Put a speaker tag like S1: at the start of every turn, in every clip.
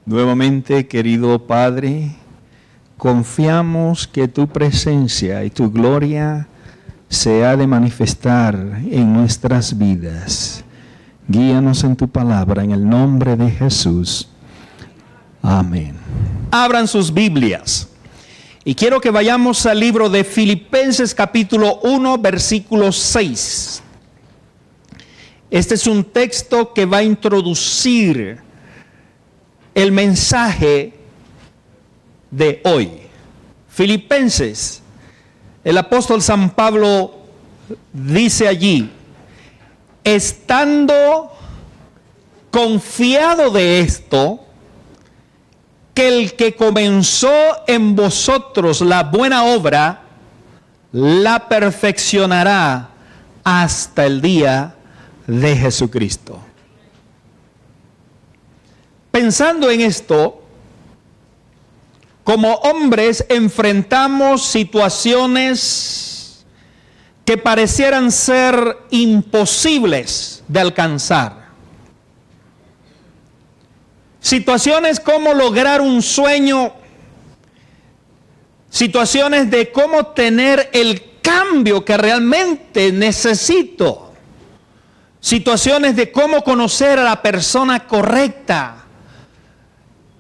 S1: Nuevamente, querido Padre, confiamos que tu presencia y tu gloria se ha de manifestar en nuestras vidas. Guíanos en tu palabra, en el nombre de Jesús. Amén. Abran sus Biblias. Y quiero que vayamos al libro de Filipenses capítulo 1, versículo 6. Este es un texto que va a introducir el mensaje de hoy. Filipenses, el apóstol San Pablo dice allí: estando confiado de esto, que el que comenzó en vosotros la buena obra, la perfeccionará hasta el día de Jesucristo. Pensando en esto, como hombres enfrentamos situaciones que parecieran ser imposibles de alcanzar. Situaciones como lograr un sueño, situaciones de cómo tener el cambio que realmente necesito, situaciones de cómo conocer a la persona correcta.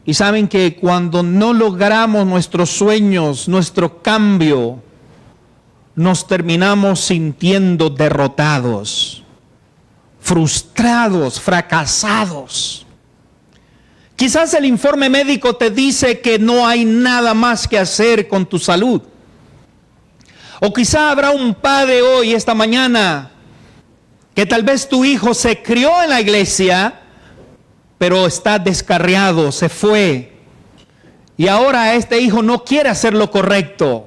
S1: Y saben que cuando no logramos nuestros sueños, nuestro cambio, nos terminamos sintiendo derrotados, frustrados, fracasados. Quizás el informe médico te dice que no hay nada más que hacer con tu salud. O quizá habrá un padre hoy, esta mañana, que tal vez tu hijo se crió en la iglesia, pero está descarriado, se fue. Y ahora este hijo no quiere hacer lo correcto.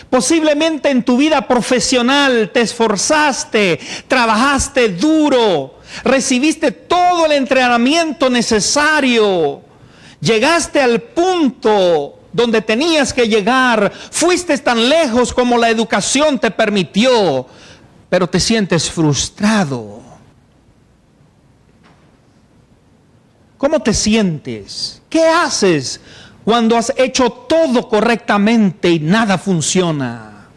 S1: Posiblemente en tu vida profesional te esforzaste, trabajaste duro, recibiste todo el entrenamiento necesario, llegaste al punto donde tenías que llegar, fuiste tan lejos como la educación te permitió, pero te sientes frustrado. ¿Cómo te sientes? ¿Qué haces cuando has hecho todo correctamente y nada funciona?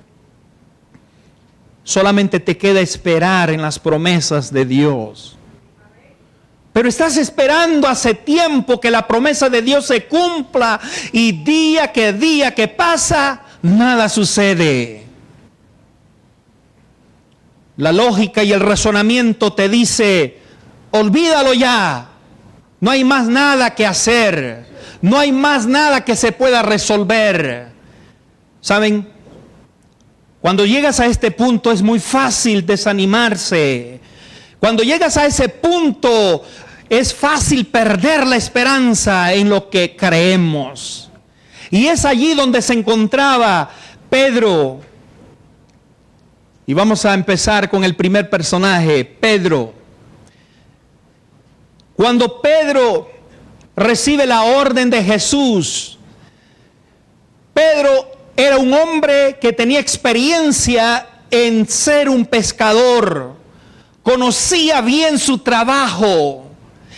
S1: Solamente te queda esperar en las promesas de Dios. Pero estás esperando hace tiempo que la promesa de Dios se cumpla y día que pasa, nada sucede. La lógica y el razonamiento te dice: olvídalo ya. No hay más nada que hacer. No hay más nada que se pueda resolver. ¿Saben? Cuando llegas a este punto es muy fácil desanimarse. Cuando llegas a ese punto es fácil perder la esperanza en lo que creemos. Y es allí donde se encontraba Pedro. Y vamos a empezar con el primer personaje, Pedro. Cuando Pedro recibe la orden de Jesús, Pedro era un hombre que tenía experiencia en ser un pescador, conocía bien su trabajo,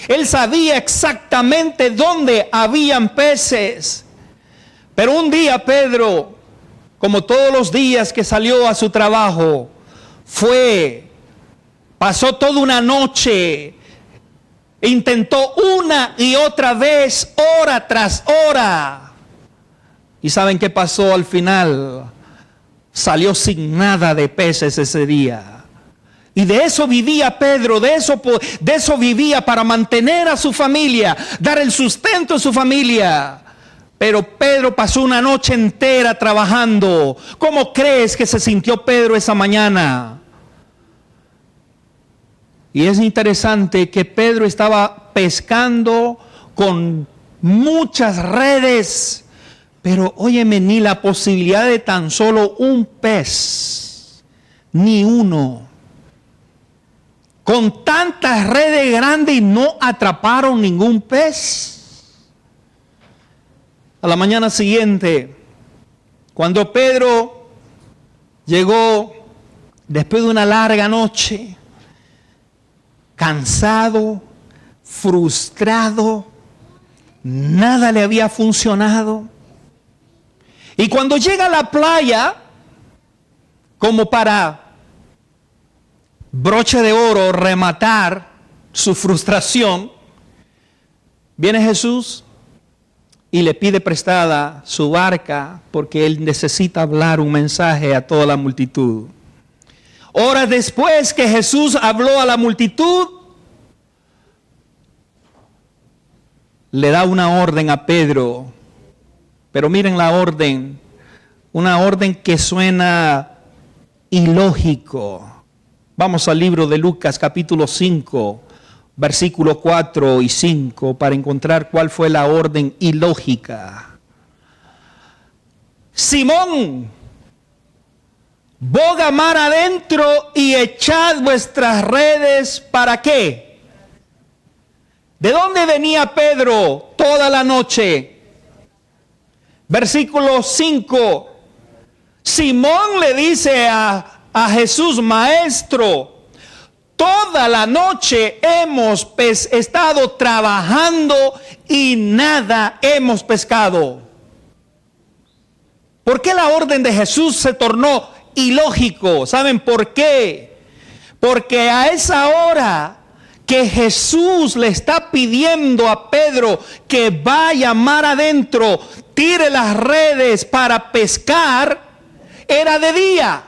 S1: él sabía exactamente dónde habían peces. Pero un día Pedro, como todos los días que salió a su trabajo, pasó toda una noche, intentó una y otra vez, hora tras hora. ¿Y saben qué pasó al final? Salió sin nada de peces ese día. Y de eso vivía Pedro, de eso vivía para mantener a su familia, dar el sustento a su familia. Pero Pedro pasó una noche entera trabajando. ¿Cómo crees que se sintió Pedro esa mañana? Y es interesante que Pedro estaba pescando con muchas redes, pero óyeme, ni la posibilidad de tan solo un pez, ni uno. Con tantas redes grandes y no atraparon ningún pez. A la mañana siguiente, cuando Pedro llegó después de una larga noche, cansado, frustrado, nada le había funcionado. Y cuando llega a la playa, como para broche de oro rematar su frustración, viene Jesús y le pide prestada su barca porque él necesita hablar un mensaje a toda la multitud. Horas después que Jesús habló a la multitud, le da una orden a Pedro. Pero miren la orden, una orden que suena ilógico. Vamos al libro de Lucas capítulo 5, versículos 4 y 5 para encontrar cuál fue la orden ilógica. Simón, boga mar adentro y echad vuestras redes, ¿para qué? ¿De dónde venía Pedro toda la noche? Versículo 5. Simón le dice a Jesús: Maestro, toda la noche hemos estado trabajando y nada hemos pescado. ¿Por qué la orden de Jesús se tornó ilógico? ¿Saben por qué? Porque a esa hora que Jesús le está pidiendo a Pedro que vaya mar adentro, tire las redes para pescar, era de día.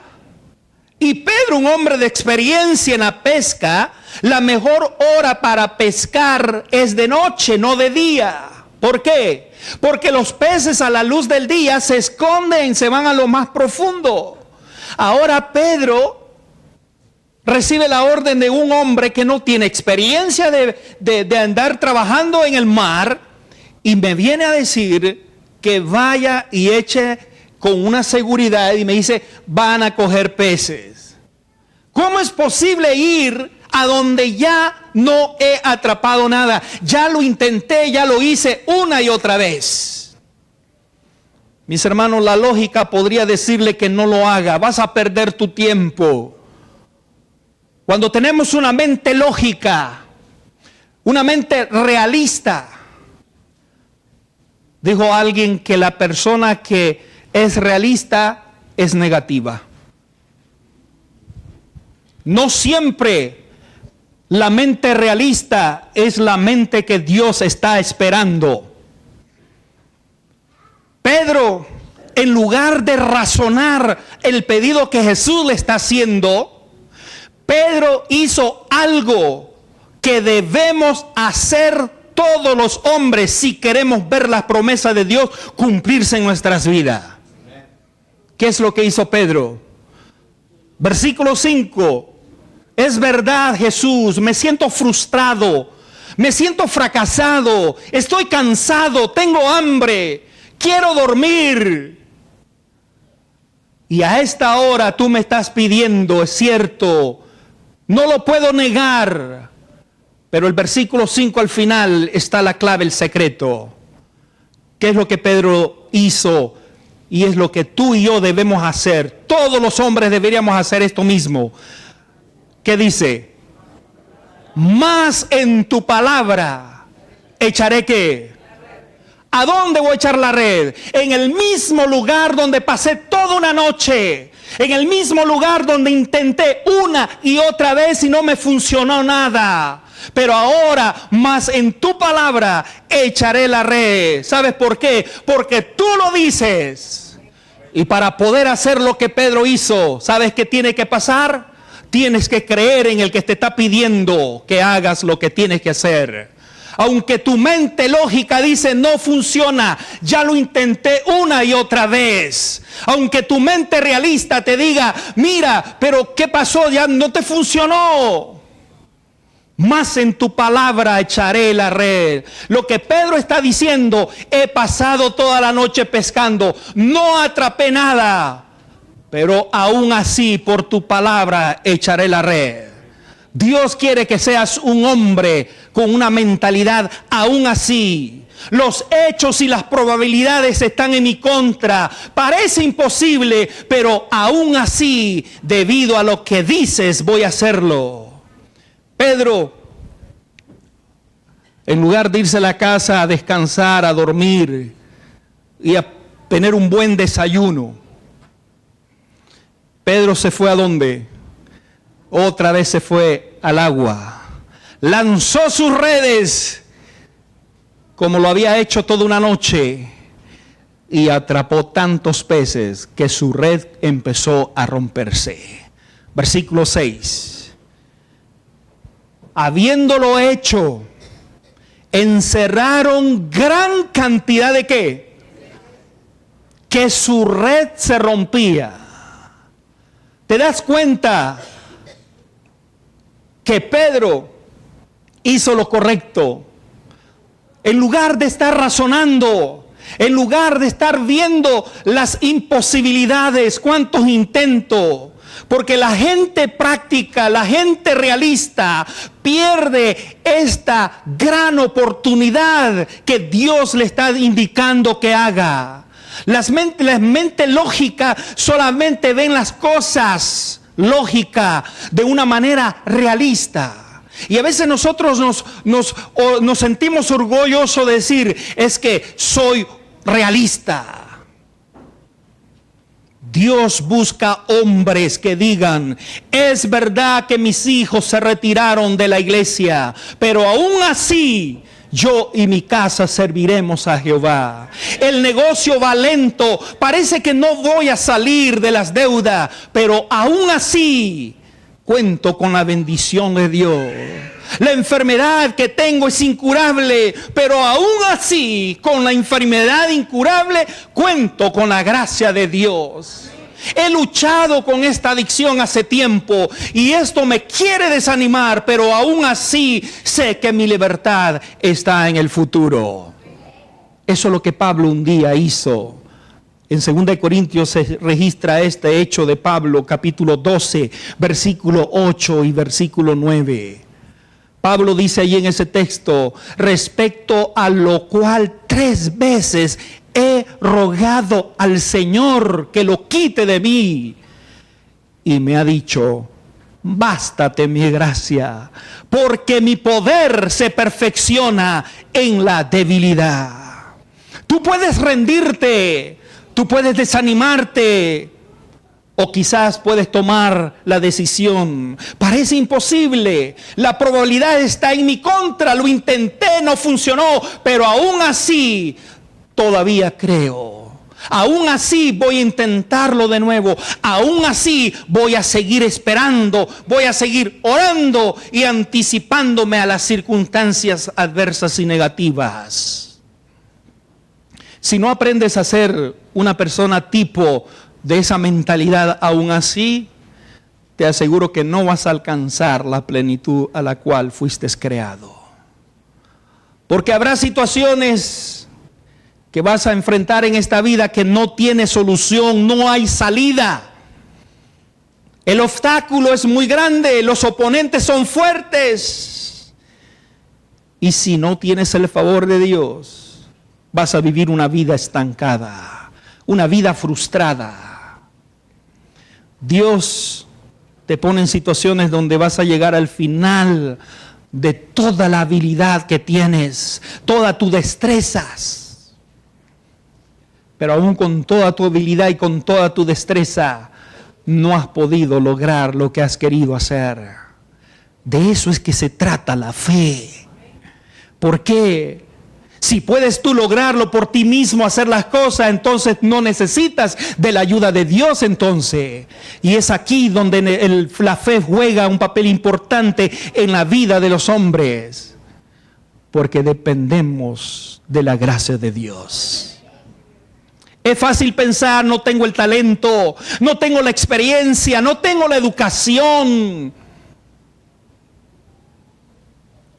S1: Y Pedro, un hombre de experiencia en la pesca, la mejor hora para pescar es de noche, no de día. ¿Por qué? Porque los peces a la luz del día se esconden, se van a lo más profundo. Ahora Pedro recibe la orden de un hombre que no tiene experiencia de andar trabajando en el mar, y me viene a decir que vaya y eche con una seguridad, y me dice: van a coger peces. ¿Cómo es posible ir a donde ya no he atrapado nada? Ya lo intenté, ya lo hice una y otra vez. Mis hermanos, la lógica podría decirle que no lo haga, vas a perder tu tiempo. Cuando tenemos una mente lógica, una mente realista, dijo alguien que la persona que es realista es negativa. No siempre la mente realista es la mente que Dios está esperando. Pedro, en lugar de razonar el pedido que Jesús le está haciendo, Pedro hizo algo que debemos hacer todos los hombres si queremos ver las promesas de Dios cumplirse en nuestras vidas. ¿Qué es lo que hizo Pedro? Versículo 5. Es verdad, Jesús, me siento frustrado, me siento fracasado, estoy cansado, tengo hambre, quiero dormir. Y a esta hora tú me estás pidiendo, es cierto, no lo puedo negar. Pero el versículo 5 al final está la clave, el secreto. ¿Qué es lo que Pedro hizo? Y es lo que tú y yo debemos hacer. Todos los hombres deberíamos hacer esto mismo. ¿Qué dice? Más en tu palabra echaré ¿qué? ¿A dónde voy a echar la red? En el mismo lugar donde pasé toda una noche. En el mismo lugar donde intenté una y otra vez y no me funcionó nada. Pero ahora, más en tu palabra, echaré la red. ¿Sabes por qué? Porque tú lo dices. Y para poder hacer lo que Pedro hizo, ¿sabes qué tiene que pasar? Tienes que creer en el que te está pidiendo que hagas lo que tienes que hacer. Aunque tu mente lógica dice no funciona, ya lo intenté una y otra vez. Aunque tu mente realista te diga, mira, pero ¿qué pasó? Ya no te funcionó. Más en tu palabra echaré la red. Lo que Pedro está diciendo, he pasado toda la noche pescando, no atrapé nada, pero aún así por tu palabra echaré la red. Dios quiere que seas un hombre con una mentalidad aún así. Los hechos y las probabilidades están en mi contra. Parece imposible, pero aún así, debido a lo que dices, voy a hacerlo. Pedro En lugar de irse a la casa a descansar, a dormir y a tener un buen desayuno, Pedro se fue ¿a dónde? Otra vez se fue al agua. Lanzó sus redes como lo había hecho toda una noche y atrapó tantos peces que su red empezó a romperse. Versículo 6. Habiéndolo hecho, encerraron gran cantidad de ¿qué? Que su red se rompía. ¿Te das cuenta que Pedro hizo lo correcto? En lugar de estar razonando, en lugar de estar viendo las imposibilidades, cuántos intentos, porque la gente práctica, la gente realista pierde esta gran oportunidad que Dios le está indicando que haga. Las mentes lógicas solamente ven las cosas lógicas de una manera realista. Y a veces nosotros nos sentimos orgullosos de decir, es que soy realista. Dios busca hombres que digan, es verdad que mis hijos se retiraron de la iglesia, pero aún así yo y mi casa serviremos a Jehová. El negocio va lento, parece que no voy a salir de las deudas, pero aún así cuento con la bendición de Dios. La enfermedad que tengo es incurable, pero aún así, con la enfermedad incurable, cuento con la gracia de Dios. He luchado con esta adicción hace tiempo y esto me quiere desanimar, pero aún así sé que mi libertad está en el futuro. Eso es lo que Pablo un día hizo. En 2 Corintios se registra este hecho de Pablo, capítulo 12, versículo 8 y versículo 9. Pablo dice allí en ese texto, respecto a lo cual 3 veces he rogado al Señor que lo quite de mí. Y me ha dicho, bástate mi gracia, porque mi poder se perfecciona en la debilidad. Tú puedes rendirte, tú puedes desanimarte, o quizás puedes tomar la decisión. Parece imposible, la probabilidad está en mi contra, lo intenté, no funcionó, pero aún así todavía creo. Aún así voy a intentarlo de nuevo. Aún así voy a seguir esperando, voy a seguir orando y anticipándome a las circunstancias adversas y negativas. Si no aprendes a ser una persona tipo de esa mentalidad, aún así, te aseguro que no vas a alcanzar la plenitud a la cual fuiste creado. Porque habrá situaciones que vas a enfrentar en esta vida que no tiene solución, no hay salida. El obstáculo es muy grande, los oponentes son fuertes. Y si no tienes el favor de Dios, vas a vivir una vida estancada, una vida frustrada. Dios te pone en situaciones donde vas a llegar al final de toda la habilidad que tienes, todas tus destrezas. Pero aún con toda tu habilidad y con toda tu destreza, no has podido lograr lo que has querido hacer. De eso es que se trata la fe. ¿Por qué? Si puedes tú lograrlo por ti mismo, hacer las cosas, entonces no necesitas de la ayuda de Dios entonces. Y es aquí donde la fe juega un papel importante en la vida de los hombres. Porque dependemos de la gracia de Dios. Es fácil pensar, no tengo el talento, no tengo la experiencia, no tengo la educación.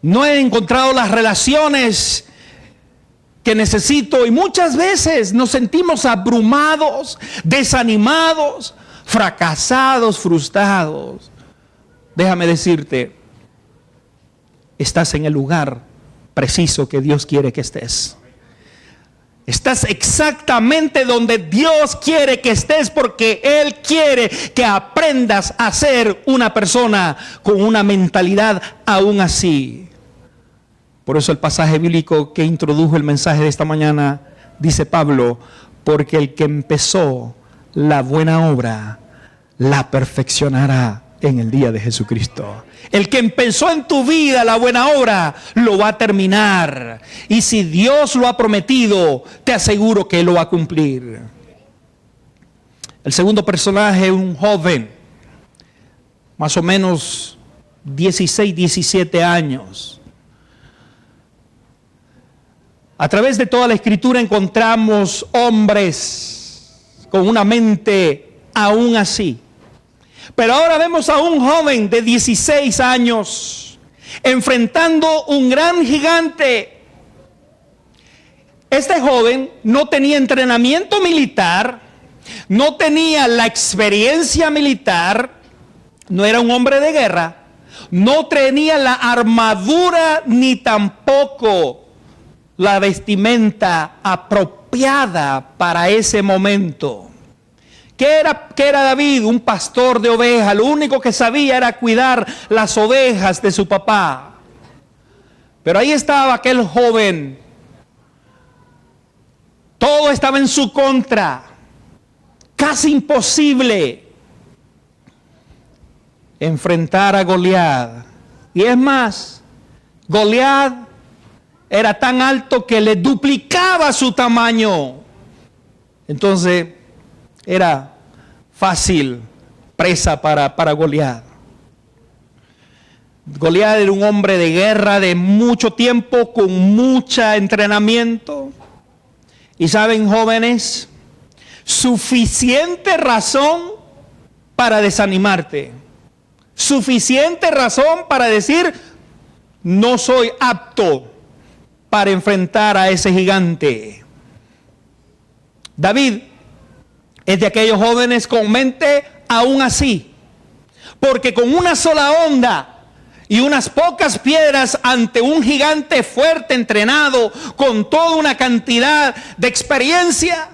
S1: No he encontrado las relaciones que necesito, y muchas veces nos sentimos abrumados, desanimados, fracasados, frustrados. Déjame decirte, estás en el lugar preciso que Dios quiere que estés. Estás exactamente donde Dios quiere que estés, porque Él quiere que aprendas a ser una persona con una mentalidad aún así. Por eso el pasaje bíblico que introdujo el mensaje de esta mañana, dice Pablo, porque el que empezó la buena obra, la perfeccionará en el día de Jesucristo. El que empezó en tu vida la buena obra, lo va a terminar. Y si Dios lo ha prometido, te aseguro que lo va a cumplir. El segundo personaje es un joven, más o menos 16, 17 años. A través de toda la Escritura encontramos hombres con una mente aún así. Pero ahora vemos a un joven de 16 años enfrentando un gran gigante. Este joven no tenía entrenamiento militar, no tenía la experiencia militar, no era un hombre de guerra, no tenía la armadura ni tampoco la vestimenta apropiada para ese momento. ¿Qué era David? Un pastor de ovejas. Lo único que sabía era cuidar las ovejas de su papá. Pero ahí estaba aquel joven. Todo estaba en su contra. Casi imposible enfrentar a Goliat. Y es más, Goliat era tan alto que le duplicaba su tamaño. Entonces era fácil presa para Goliat. Goliat era un hombre de guerra de mucho tiempo, con mucho entrenamiento. Y saben, jóvenes, suficiente razón para desanimarte. Suficiente razón para decir, no soy apto para enfrentar a ese gigante. David es de aquellos jóvenes con mente aún así, porque con una sola onda y unas pocas piedras ante un gigante fuerte, entrenado, con toda una cantidad de experiencia,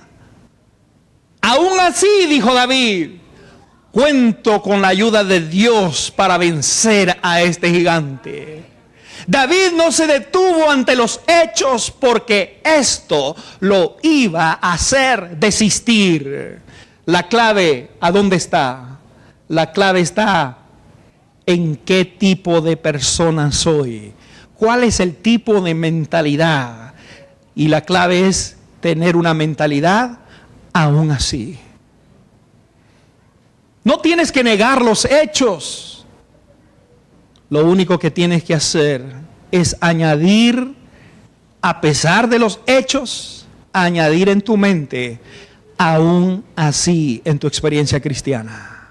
S1: aún así, dijo David, cuento con la ayuda de Dios para vencer a este gigante. David no se detuvo ante los hechos porque esto lo iba a hacer desistir. La clave, ¿a dónde está? La clave está en qué tipo de persona soy. ¿Cuál es el tipo de mentalidad? Y la clave es tener una mentalidad aún así. No tienes que negar los hechos. Lo único que tienes que hacer es añadir, a pesar de los hechos, añadir en tu mente, aún así, en tu experiencia cristiana.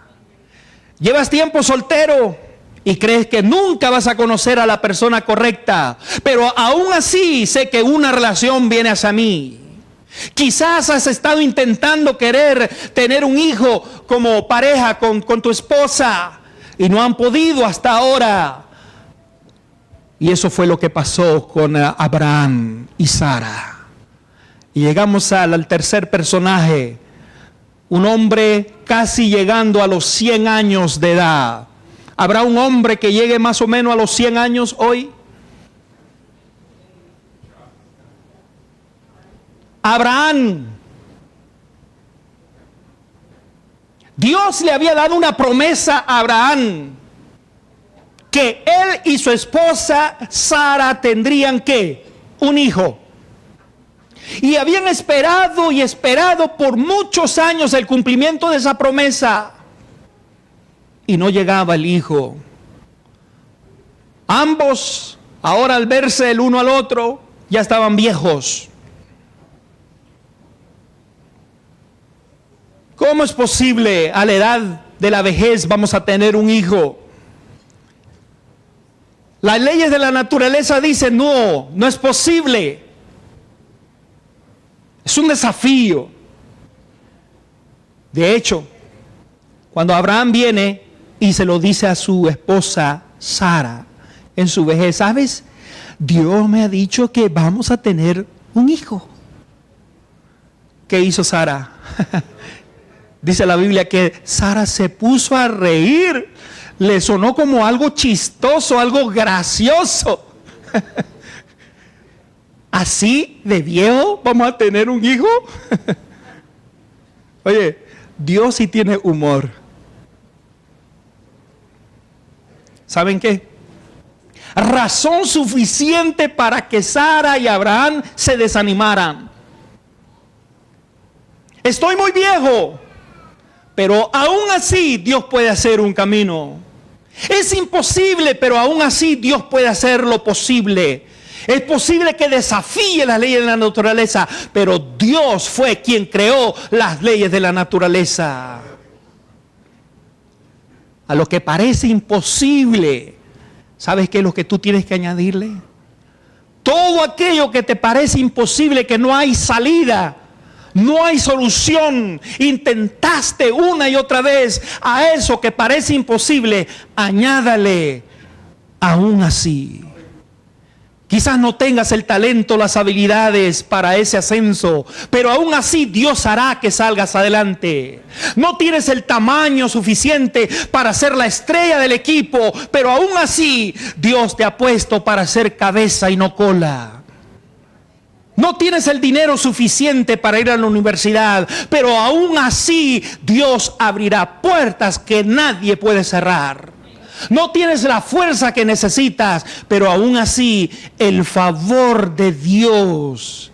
S1: Llevas tiempo soltero y crees que nunca vas a conocer a la persona correcta, pero aún así sé que una relación viene hacia mí. Quizás has estado intentando querer tener un hijo como pareja con tu esposa y no han podido hasta ahora. Y eso fue lo que pasó con Abraham y Sara. Y llegamos al tercer personaje, un hombre casi llegando a los 100 años de edad. ¿Habrá un hombre que llegue más o menos a los 100 años hoy? Abraham. Dios le había dado una promesa a Abraham, que él y su esposa Sara tendrían ¿qué? Un hijo. Y habían esperado y esperado por muchos años el cumplimiento de esa promesa. Y no llegaba el hijo. Ambos, ahora al verse el uno al otro, ya estaban viejos. ¿Cómo es posible a la edad de la vejez vamos a tener un hijo? Las leyes de la naturaleza dicen no es posible. Es un desafío. De hecho, cuando Abraham viene y se lo dice a su esposa Sara en su vejez, ¿sabes? Dios me ha dicho que vamos a tener un hijo. ¿Qué hizo Sara? Dice la Biblia que Sara se puso a reír. Le sonó como algo chistoso, algo gracioso. ¿Así de viejo vamos a tener un hijo? Oye, Dios sí tiene humor. ¿Saben qué? Razón suficiente para que Sara y Abraham se desanimaran. Estoy muy viejo, pero aún así Dios puede hacer un camino. Es imposible, pero aún así Dios puede hacer lo posible. Es posible que desafíe las leyes de la naturaleza, pero Dios fue quien creó las leyes de la naturaleza. A lo que parece imposible, ¿sabes qué es lo que tú tienes que añadirle? Todo aquello que te parece imposible, que no hay salida, no hay solución, intentaste una y otra vez, a eso que parece imposible, añádale, aún así. Quizás no tengas el talento, las habilidades para ese ascenso, pero aún así Dios hará que salgas adelante. No tienes el tamaño suficiente para ser la estrella del equipo, pero aún así Dios te ha puesto para ser cabeza y no cola. No tienes el dinero suficiente para ir a la universidad, pero aún así Dios abrirá puertas que nadie puede cerrar. No tienes la fuerza que necesitas, pero aún así el favor de Dios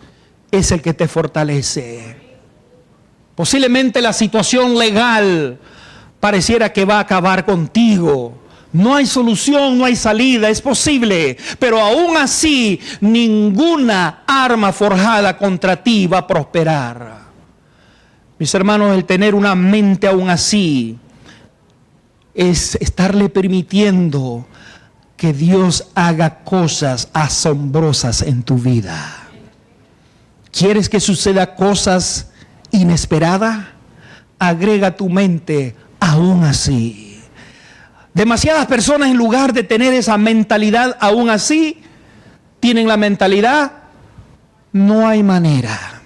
S1: es el que te fortalece. Posiblemente la situación legal pareciera que va a acabar contigo. No hay solución, no hay salida, es posible, pero aún así ninguna arma forjada contra ti va a prosperar. Mis hermanos, el tener una mente aún así es estarle permitiendo que Dios haga cosas asombrosas en tu vida. ¿Quieres que suceda cosas inesperadas? Agrega a tu mente aún así. Demasiadas personas, en lugar de tener esa mentalidad aún así, tienen la mentalidad, no hay manera.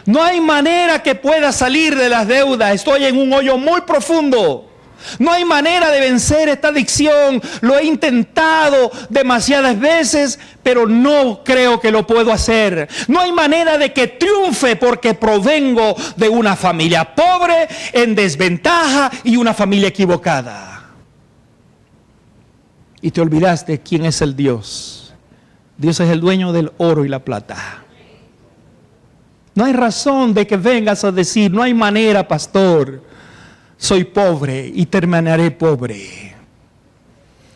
S1: No hay manera que pueda salir de las deudas. Estoy en un hoyo muy profundo. No hay manera de vencer esta adicción. Lo he intentado demasiadas veces, pero no creo que lo puedo hacer. No hay manera de que triunfe porque provengo de una familia pobre, en desventaja y una familia equivocada. Y te olvidaste quién es el Dios. Dios es el dueño del oro y la plata. No hay razón de que vengas a decir, no hay manera, pastor. Soy pobre y terminaré pobre.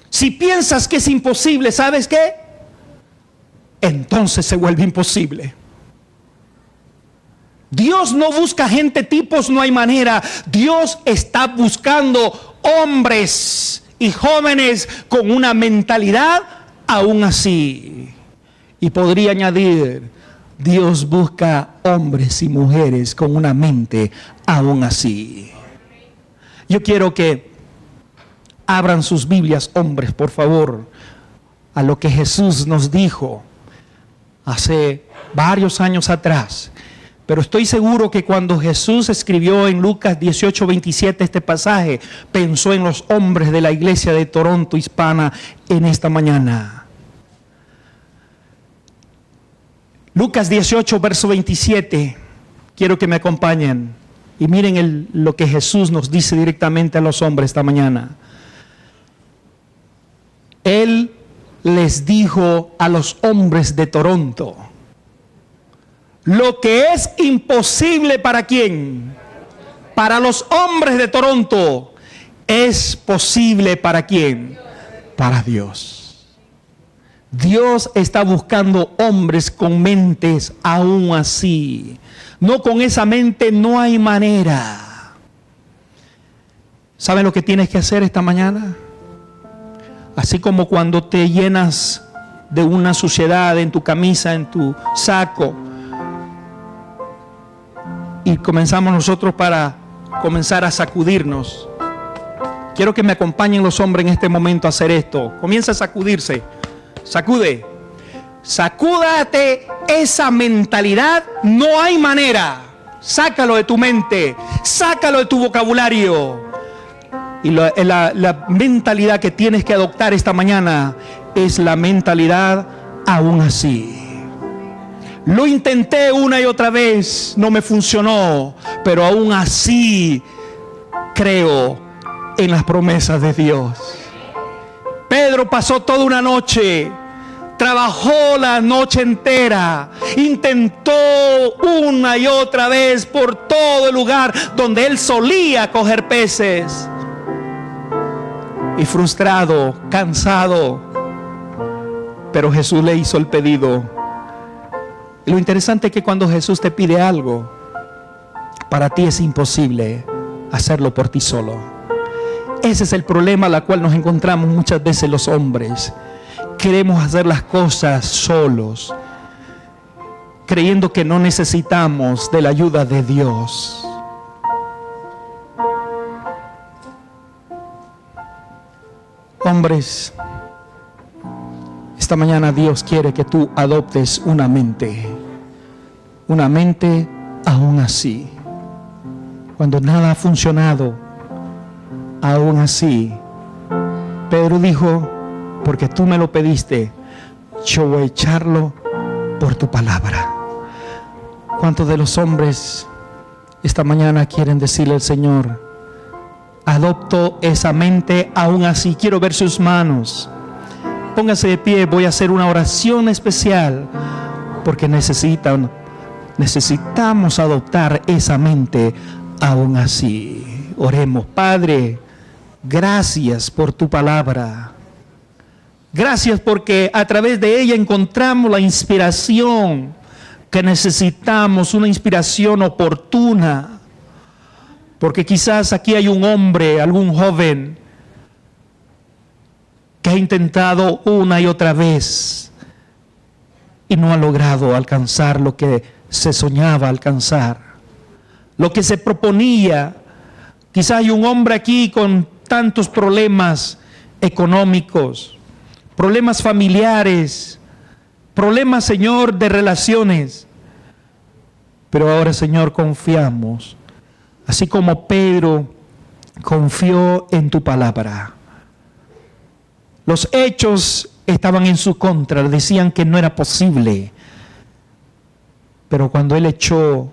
S1: Si piensas que es imposible, ¿sabes qué? Entonces se vuelve imposible. Dios no busca gente tipos, no hay manera. Dios está buscando hombres y jóvenes con una mentalidad aún así. Y podría añadir, Dios busca hombres y mujeres con una mente aún así. Yo quiero que abran sus Biblias, hombres, por favor, a lo que Jesús nos dijo hace varios años atrás. Pero estoy seguro que cuando Jesús escribió en Lucas 18:27 este pasaje, pensó en los hombres de la iglesia de Toronto hispana en esta mañana. Lucas 18, verso 27. Quiero que me acompañen y miren lo que Jesús nos dice directamente a los hombres esta mañana. Él les dijo a los hombres de Toronto: lo que es imposible para ¿quién? Para los hombres de Toronto, es posible para ¿quién? Para Dios. Dios está buscando hombres con mentes aún así. No, con esa mente no hay manera. ¿Saben lo que tienes que hacer esta mañana? Así como cuando te llenas de una suciedad en tu camisa, en tu saco, y comenzamos nosotros para comenzar a sacudirnos. Quiero que me acompañen los hombres en este momento a hacer esto. Comienza a sacudirse. Sacude. Sacúdate esa mentalidad. No hay manera. Sácalo de tu mente. Sácalo de tu vocabulario. Y la mentalidad que tienes que adoptar esta mañana es la mentalidad aún así. Lo intenté una y otra vez, no me funcionó, pero aún así creo en las promesas de Dios. Pedro pasó toda una noche, trabajó la noche entera, intentó una y otra vez por todo el lugar donde él solía coger peces. Y frustrado, cansado, pero Jesús le hizo el pedido. Y lo interesante es que cuando Jesús te pide algo, para ti es imposible hacerlo por ti solo. Ese es el problema al cual nos encontramos muchas veces los hombres. Queremos hacer las cosas solos, creyendo que no necesitamos de la ayuda de Dios. Hombres, esta mañana Dios quiere que tú adoptes una mente aún así. Cuando nada ha funcionado, aún así, Pedro dijo, porque tú me lo pediste, yo voy a echarlo por tu palabra. ¿Cuántos de los hombres esta mañana quieren decirle al Señor, adopto esa mente aún así? Quiero ver sus manos. Póngase de pie, voy a hacer una oración especial, porque necesitamos adoptar esa mente aún así. Oremos. Padre, gracias por tu palabra. Gracias porque a través de ella encontramos la inspiración que necesitamos, una inspiración oportuna. Porque quizás aquí hay un hombre, algún joven, que ha intentado una y otra vez y no ha logrado alcanzar lo que se soñaba alcanzar, lo que se proponía. Quizás hay un hombre aquí con tantos problemas económicos, problemas familiares, problemas, Señor, de relaciones. Pero ahora, Señor, confiamos, así como Pedro confió en tu palabra. Los hechos estaban en su contra, le decían que no era posible. Pero cuando él echó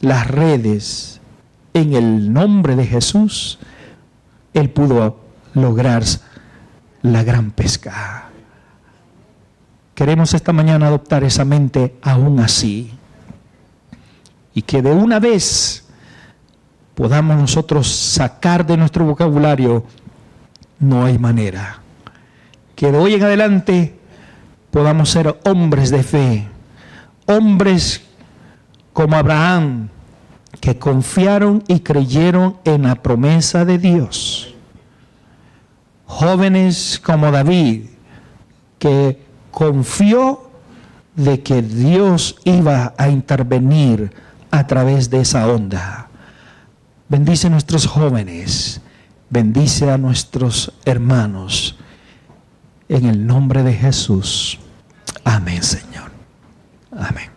S1: las redes en el nombre de Jesús, él pudo lograr la gran pesca. Queremos esta mañana adoptar esa mente aún así, y que de una vez podamos nosotros sacar de nuestro vocabulario, no hay manera. Que de hoy en adelante podamos ser hombres de fe, hombres como Abraham, que confiaron y creyeron en la promesa de Dios. Jóvenes como David, que confió de que Dios iba a intervenir a través de esa onda. Bendice a nuestros jóvenes, bendice a nuestros hermanos. En el nombre de Jesús. Amén, Señor. Amén.